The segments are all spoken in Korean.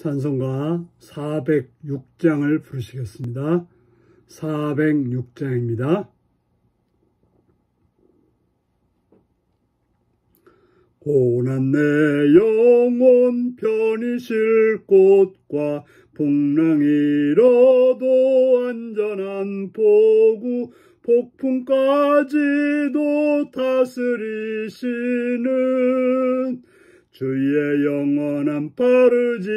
찬송가 406장을 부르시겠습니다. 406장입니다. 고난 내 영혼 편히 쉴 곳과 풍랑이라도 안전한 포구 폭풍까지도 다스리시는 주의 영원한 파르지에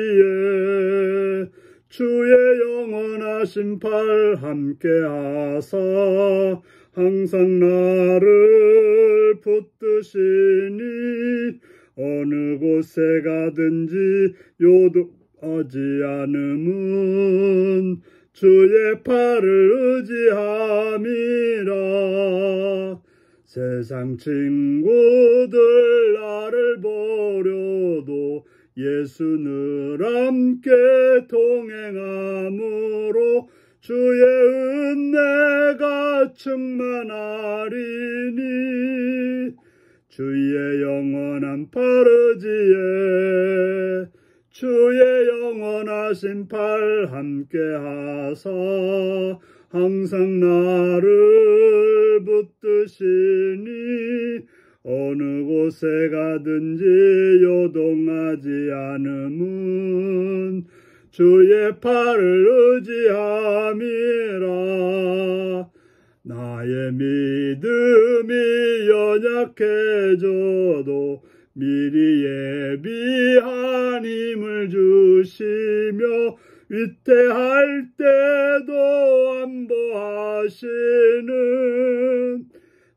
주의 영원하신 팔 함께하사 항상 나를 붙드시니 어느 곳에 가든지 요동하지 않음은 주의 팔을 의지함이라. 세상 친구들 나를 버려도 예수 늘 함께 동행함으로 주의 은혜가 충만하리니 주의 영원한 파르지에 주의 영원하신 팔 함께하사 항상 나를 붙드시니 어느 곳에 가든지 요동하지 않음은 주의 팔을 의지함이라. 나의 믿음이 연약해져도 미리 예비한 힘을 주시며 위태할 때도 안보하시는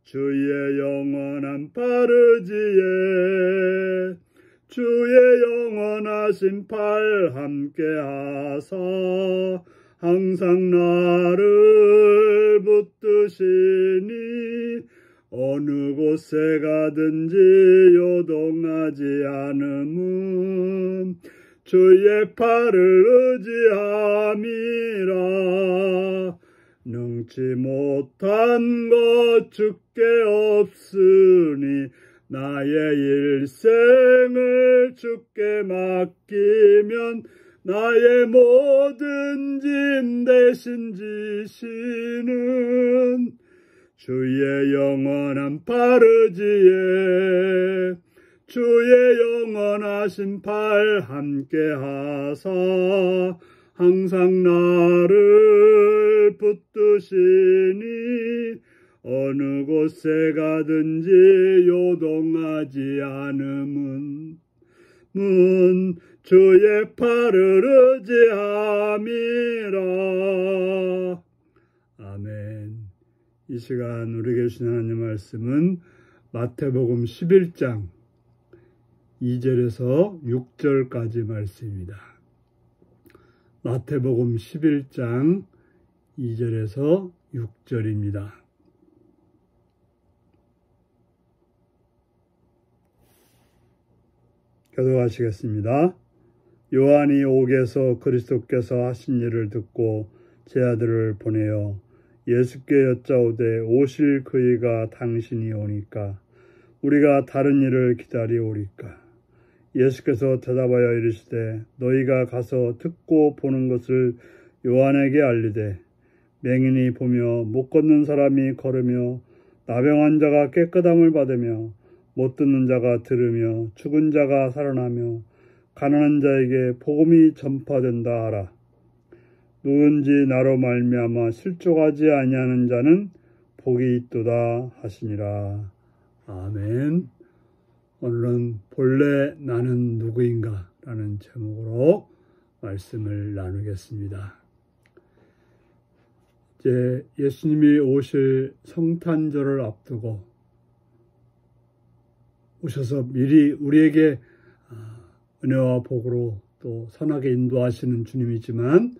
주의 영원한 파르지에 주의 영원하신 팔 함께하사 항상 나를 붙드시니 어느 곳에 가든지 요동하지 않음은 주의 팔을 의지함이라. 능치 못한 것 주께 없으니 나의 일생을 주께 맡기면 나의 모든 짐 대신 지시는 주의 영원한 파르지에 주의 영원하신 팔 함께하사 항상 나를 붙드시니 어느 곳에 가든지 요동하지 않음은 주의 팔을 의지함이라. 아멘. 이 시간 우리에게 주신 하나님 말씀은 마태복음 11장 2절에서 6절까지 말씀입니다. 마태복음 11장 2절에서 6절입니다. 교독하시겠습니다. 요한이 옥에서 그리스도께서 하신 일을 듣고 제 아들을 보내어 예수께 여짜오되 오실 그이가 당신이 오니까 우리가 다른 일을 기다리오리까. 예수께서 대답하여 이르시되 너희가 가서 듣고 보는 것을 요한에게 알리되 맹인이 보며 못 걷는 사람이 걸으며 나병한 자가 깨끗함을 받으며 못 듣는 자가 들으며 죽은 자가 살아나며 가난한 자에게 복음이 전파된다 하라. 누군지 나로 말미암아 실족하지 아니하는 자는 복이 있도다 하시니라. 아멘. 오늘은 본래 나는 누구인가 라는 제목으로 말씀을 나누겠습니다. 이제 예수님이 오실 성탄절을 앞두고 오셔서 미리 우리에게 은혜와 복으로 또 선하게 인도하시는 주님이지만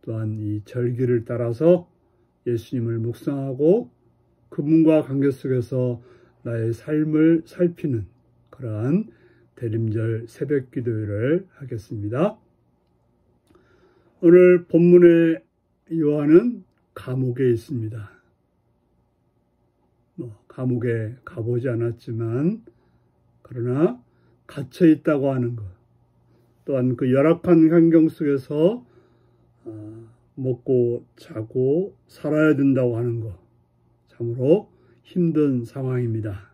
또한 이 절기를 따라서 예수님을 묵상하고 그분과 관계 속에서 나의 삶을 살피는 그러한 대림절 새벽 기도회를 하겠습니다. 오늘 본문의 요한은 감옥에 있습니다. 감옥에 가보지 않았지만 그러나 갇혀 있다고 하는 것, 또한 그 열악한 환경 속에서 먹고 자고 살아야 된다고 하는 것, 참으로 힘든 상황입니다.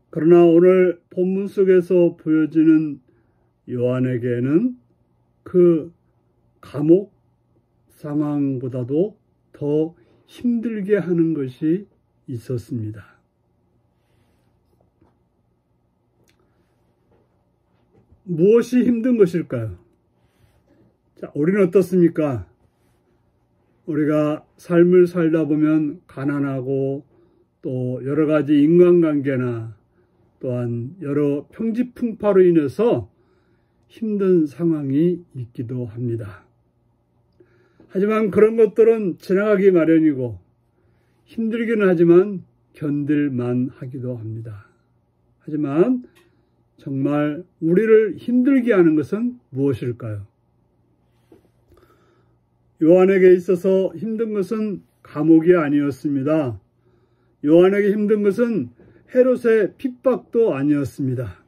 그러나 오늘 본문 속에서 보여지는 요한에게는 그 감옥 상황보다도 더 힘들게 하는 것이 있었습니다. 무엇이 힘든 것일까요? 자, 우리는 어떻습니까? 우리가 삶을 살다 보면 가난하고 또 여러 가지 인간관계나 또한 여러 평지풍파로 인해서 힘든 상황이 있기도 합니다. 하지만 그런 것들은 지나가기 마련이고 힘들기는 하지만 견딜만 하기도 합니다. 하지만 정말 우리를 힘들게 하는 것은 무엇일까요? 요한에게 있어서 힘든 것은 감옥이 아니었습니다. 요한에게 힘든 것은 헤롯의 핍박도 아니었습니다.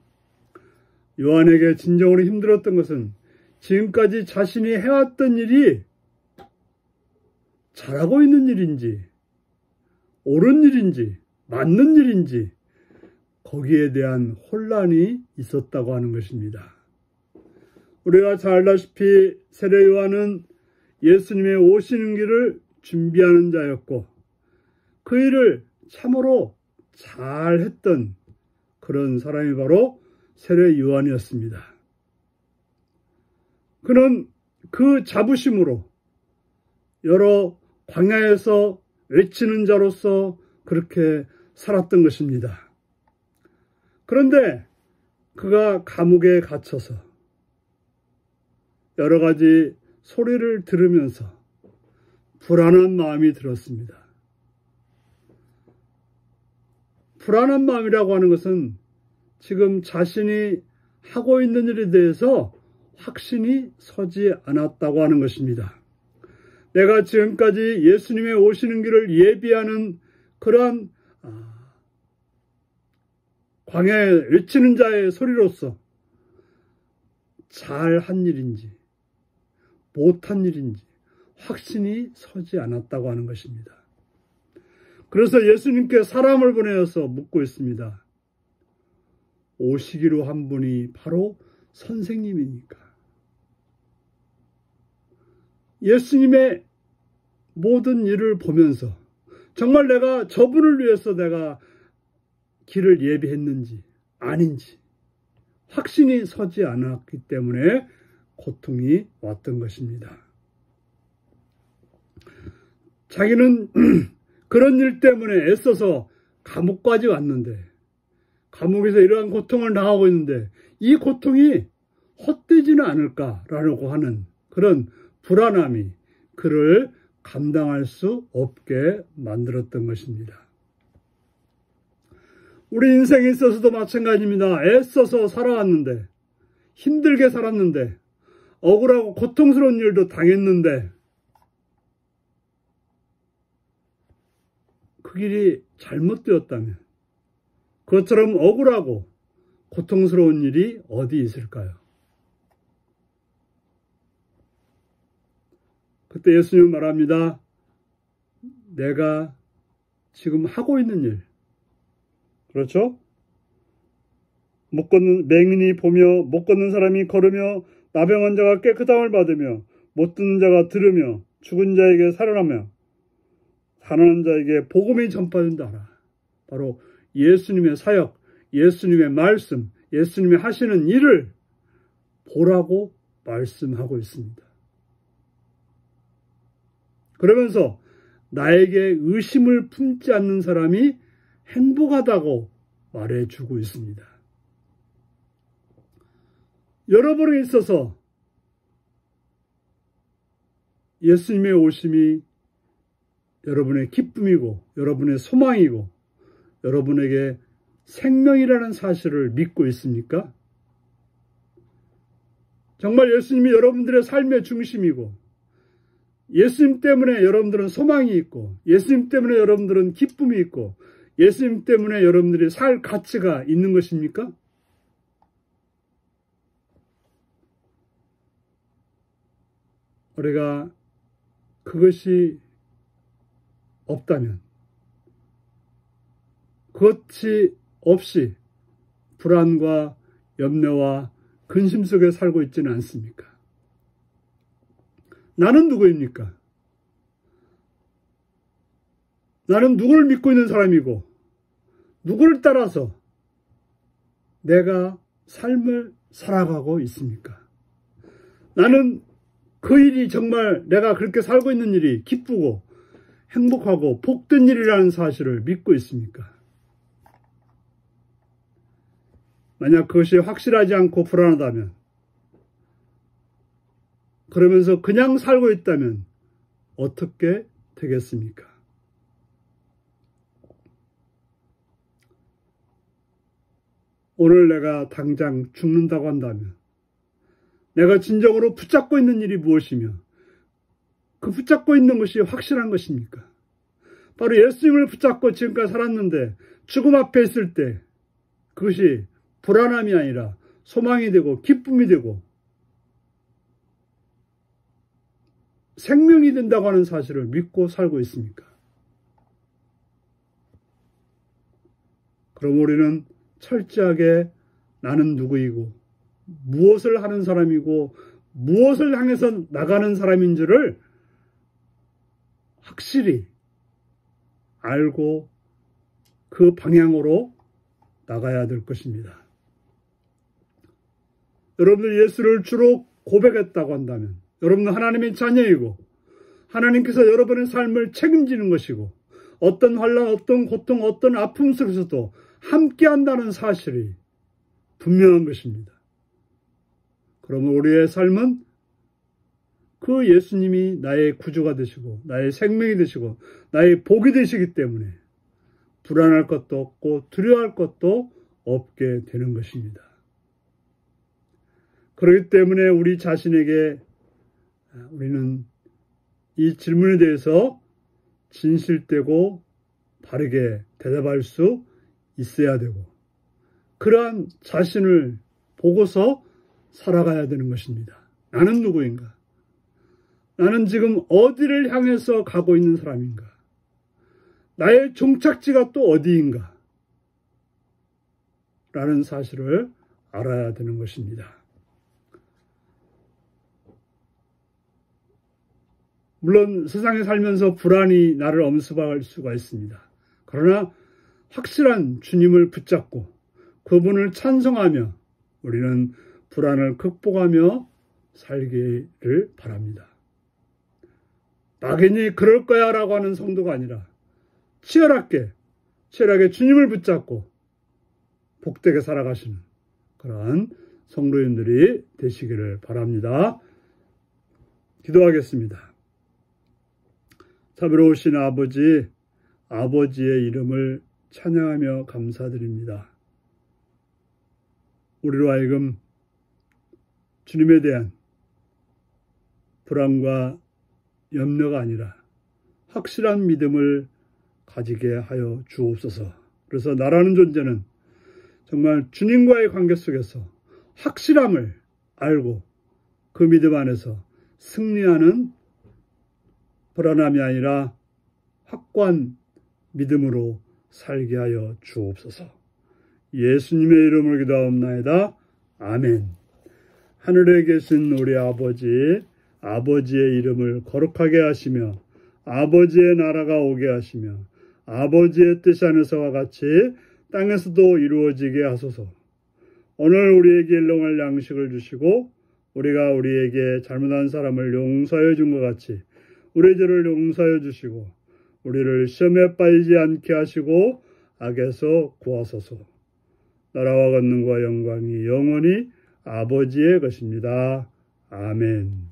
요한에게 진정으로 힘들었던 것은 지금까지 자신이 해왔던 일이 잘하고 있는 일인지, 옳은 일인지, 맞는 일인지 거기에 대한 혼란이 있었다고 하는 것입니다. 우리가 잘 알다시피 세례 요한은 예수님의 오시는 길을 준비하는 자였고 그 일을 참으로 잘했던 그런 사람이 바로 세례 요한이었습니다. 그는 그 자부심으로 여러 광야에서 외치는 자로서 그렇게 살았던 것입니다. 그런데 그가 감옥에 갇혀서 여러 가지 소리를 들으면서 불안한 마음이 들었습니다. 불안한 마음이라고 하는 것은 지금 자신이 하고 있는 일에 대해서 확신이 서지 않았다고 하는 것입니다. 내가 지금까지 예수님의 오시는 길을 예비하는 그러한 광야에 외치는 자의 소리로서 잘한 일인지 못한 일인지 확신이 서지 않았다고 하는 것입니다. 그래서 예수님께 사람을 보내어서 묻고 있습니다. 오시기로 한 분이 바로 선생님이니까. 예수님의 모든 일을 보면서 정말 내가 저분을 위해서 내가 길을 예비했는지 아닌지 확신이 서지 않았기 때문에 고통이 왔던 것입니다. 자기는 그런 일 때문에 애써서 감옥까지 왔는데 감옥에서 이러한 고통을 당하고 있는데 이 고통이 헛되지는 않을까라고 하는 그런 불안함이 그를 감당할 수 없게 만들었던 것입니다. 우리 인생에 있어서도 마찬가지입니다. 애써서 살아왔는데 힘들게 살았는데 억울하고 고통스러운 일도 당했는데 그 길이 잘못되었다면 그것처럼 억울하고 고통스러운 일이 어디 있을까요? 그때 예수님은 말합니다. 내가 지금 하고 있는 일, 그렇죠? 못 걷는 맹인이 보며 못 걷는 사람이 걸으며 나병 환자가 깨끗함을 받으며 못 듣는 자가 들으며 죽은 자에게 살아나며 가난한 자에게 복음이 전파된다 하라. 바로 예수님의 사역, 예수님의 말씀, 예수님이 하시는 일을 보라고 말씀하고 있습니다. 그러면서 나에게 의심을 품지 않는 사람이 행복하다고 말해주고 있습니다. 여러분에 있어서 예수님의 오심이 여러분의 기쁨이고 여러분의 소망이고 여러분에게 생명이라는 사실을 믿고 있습니까? 정말 예수님이 여러분들의 삶의 중심이고 예수님 때문에 여러분들은 소망이 있고 예수님 때문에 여러분들은 기쁨이 있고 예수님 때문에 여러분들이 살 가치가 있는 것입니까? 우리가 그것이 없다면, 그것이 없이 불안과 염려와 근심 속에 살고 있지는 않습니까? 나는 누구입니까? 나는 누구를 믿고 있는 사람이고 누구를 따라서 내가 삶을 살아가고 있습니까? 나는 그 일이 정말 내가 그렇게 살고 있는 일이 기쁘고 행복하고 복된 일이라는 사실을 믿고 있습니까? 만약 그것이 확실하지 않고 불안하다면, 그러면서 그냥 살고 있다면 어떻게 되겠습니까? 오늘 내가 당장 죽는다고 한다면 내가 진정으로 붙잡고 있는 일이 무엇이며 그 붙잡고 있는 것이 확실한 것입니까? 바로 예수님을 붙잡고 지금까지 살았는데 죽음 앞에 있을 때 그것이 불안함이 아니라 소망이 되고 기쁨이 되고 생명이 된다고 하는 사실을 믿고 살고 있습니까? 그럼 우리는 철저하게 나는 누구이고 무엇을 하는 사람이고 무엇을 향해서 나가는 사람인지를 확실히 알고 그 방향으로 나가야 될 것입니다. 여러분들 예수를 주로 고백했다고 한다면 여러분은 하나님의 자녀이고 하나님께서 여러분의 삶을 책임지는 것이고 어떤 환난, 어떤 고통, 어떤 아픔 속에서도 함께한다는 사실이 분명한 것입니다. 그러면 우리의 삶은 그 예수님이 나의 구주가 되시고 나의 생명이 되시고 나의 복이 되시기 때문에 불안할 것도 없고 두려워할 것도 없게 되는 것입니다. 그렇기 때문에 우리 자신에게 우리는 이 질문에 대해서 진실되고 바르게 대답할 수 있어야 되고 그러한 자신을 보고서 살아가야 되는 것입니다. 나는 누구인가? 나는 지금 어디를 향해서 가고 있는 사람인가? 나의 종착지가 또 어디인가? 라는 사실을 알아야 되는 것입니다. 물론 세상에 살면서 불안이 나를 엄습할 수가 있습니다. 그러나 확실한 주님을 붙잡고 그분을 찬송하며 우리는 불안을 극복하며 살기를 바랍니다. 막연히 그럴 거야 라고 하는 성도가 아니라 치열하게 주님을 붙잡고 복되게 살아가시는 그러한 성도님들이 되시기를 바랍니다. 기도하겠습니다. 자비로우신 아버지, 아버지의 이름을 찬양하며 감사드립니다. 우리로 하여금 주님에 대한 불안과 염려가 아니라 확실한 믿음을 가지게 하여 주옵소서. 그래서 나라는 존재는 정말 주님과의 관계 속에서 확실함을 알고 그 믿음 안에서 승리하는 불안함이 아니라 확고한 믿음으로 살게 하여 주옵소서. 예수님의 이름으로 기도하옵나이다. 아멘. 하늘에 계신 우리 아버지, 아버지의 이름을 거룩하게 하시며 아버지의 나라가 오게 하시며 아버지의 뜻이 하늘에서와 같이 땅에서도 이루어지게 하소서. 오늘 우리에게 일용할 양식을 주시고 우리가 우리에게 잘못한 사람을 용서해 준 것 같이 우리 죄를 용서해 주시고 우리를 시험에 빠지지 않게 하시고 악에서 구하소서. 나라와 권능과 영광이 영원히 아버지의 것입니다. 아멘.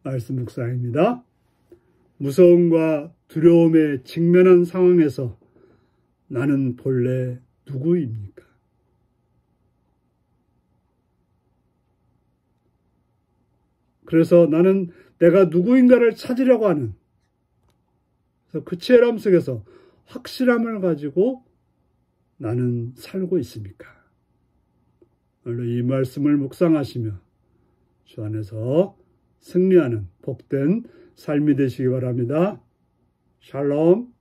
말씀 묵상입니다. 무서움과 두려움에 직면한 상황에서 나는 본래 누구입니까? 그래서 나는 내가 누구인가를 찾으려고 하는 그 치열함 속에서 확실함을 가지고 나는 살고 있습니까? 오늘 이 말씀을 묵상하시며 주 안에서 승리하는 복된 삶이 되시기 바랍니다. 샬롬.